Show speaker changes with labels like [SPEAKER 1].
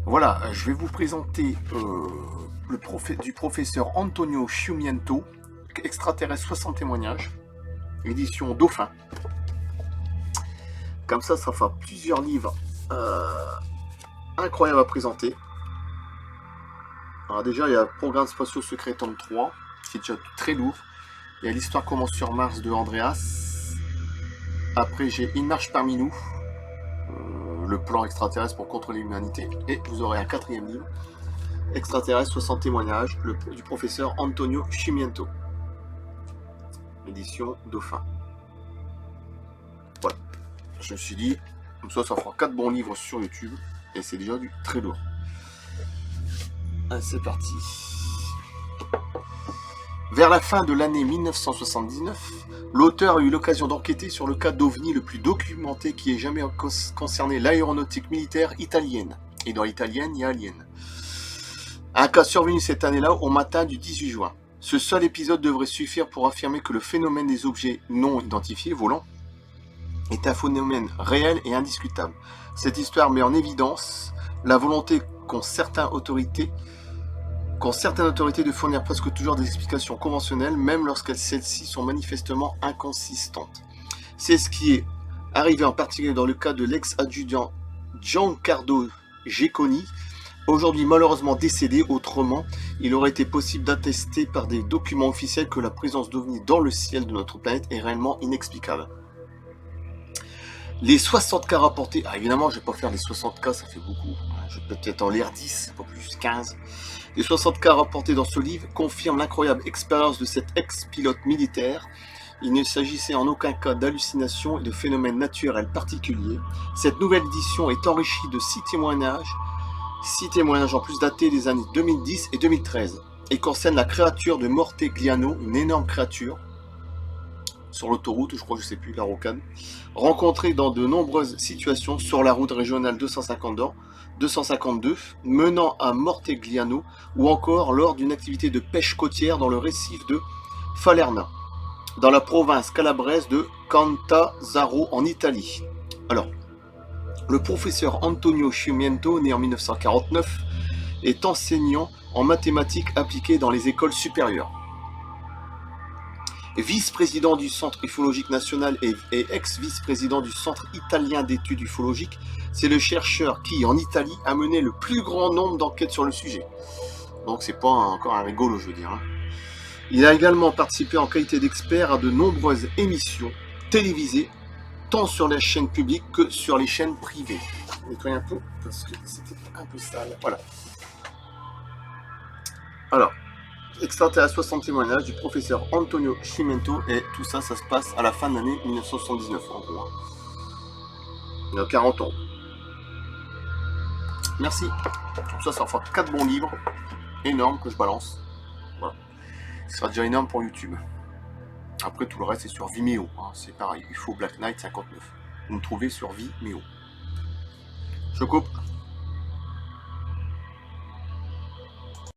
[SPEAKER 1] Voilà, je vais vous présenter du professeur Antonio Sciumento, Extraterrestre 60 témoignages, édition Dauphin. Comme ça fera plusieurs livres incroyables à présenter. Alors déjà, il y a Programme spatiaux secret tome 3, qui est déjà très lourd. Il y a L'histoire commence sur Mars de Andreas. Après, j'ai Une marche parmi nous, le plan extraterrestre pour contrôler l'humanité. Et vous aurez un quatrième livre, Extraterrestre 60 témoignages, du professeur Antonio Sciumento. Édition Dauphin. Voilà. Je me suis dit, comme ça fera 4 bons livres sur YouTube. Et c'est déjà du très lourd. Allez, c'est parti. Vers la fin de l'année 1979, l'auteur a eu l'occasion d'enquêter sur le cas d'OVNI le plus documenté qui ait jamais concerné l'aéronautique militaire italienne. Et dans l'italienne, il y a Alien. Un cas survenu cette année-là au matin du 18 juin. Ce seul épisode devrait suffire pour affirmer que le phénomène des objets non identifiés volants est un phénomène réel et indiscutable. Cette histoire met en évidence la volonté qu'ont certaines autorités de fournir presque toujours des explications conventionnelles, même lorsque celles-ci sont manifestement inconsistantes. C'est ce qui est arrivé en particulier dans le cas de l'ex-adjudant Giancarlo Gecconi, aujourd'hui malheureusement décédé. Autrement, il aurait été possible d'attester par des documents officiels que la présence d'OVNI dans le ciel de notre planète est réellement inexplicable. Les 60 cas rapportés, évidemment je ne vais pas faire les 60 cas, ça fait beaucoup, je vais peut-être en lire 10, pas plus 15. Les 60 cas rapportés dans ce livre confirment l'incroyable expérience de cet ex-pilote militaire. Il ne s'agissait en aucun cas d'hallucination et de phénomènes naturels particuliers. Cette nouvelle édition est enrichie de 6 témoignages en plus datés des années 2010 et 2013, et concerne la créature de Mortegliano, une énorme créature, sur l'autoroute, je sais plus, la rocade, rencontrée dans de nombreuses situations sur la route régionale 252, menant à Mortegliano, ou encore lors d'une activité de pêche côtière dans le récif de Falerna, dans la province calabraise de Catanzaro en Italie. Alors, le professeur Antonio Sciumento, né en 1949, est enseignant en mathématiques appliquées dans les écoles supérieures. Vice-président du Centre ufologique national et ex-vice-président du Centre italien d'études ufologiques, c'est le chercheur qui, en Italie, a mené le plus grand nombre d'enquêtes sur le sujet. Donc c'est pas encore un rigolo, je veux dire. Il a également participé en qualité d'expert à de nombreuses émissions télévisées, tant sur les chaînes publiques que sur les chaînes privées. Je vais nettoyer un peu parce que c'était un peu sale. Voilà. Alors, Extraterrestre 60 témoignages du professeur Antonio Sciumento, et tout ça, ça se passe à la fin de l'année 1979 en gros. Il y a 40 ans. Merci. Tout ça fera 4 bons livres énormes que je balance. Voilà. Ce sera déjà énorme pour YouTube. Après, tout le reste est sur Vimeo. C'est pareil. UFO Black Knight 59. Vous me trouvez sur Vimeo. Je coupe.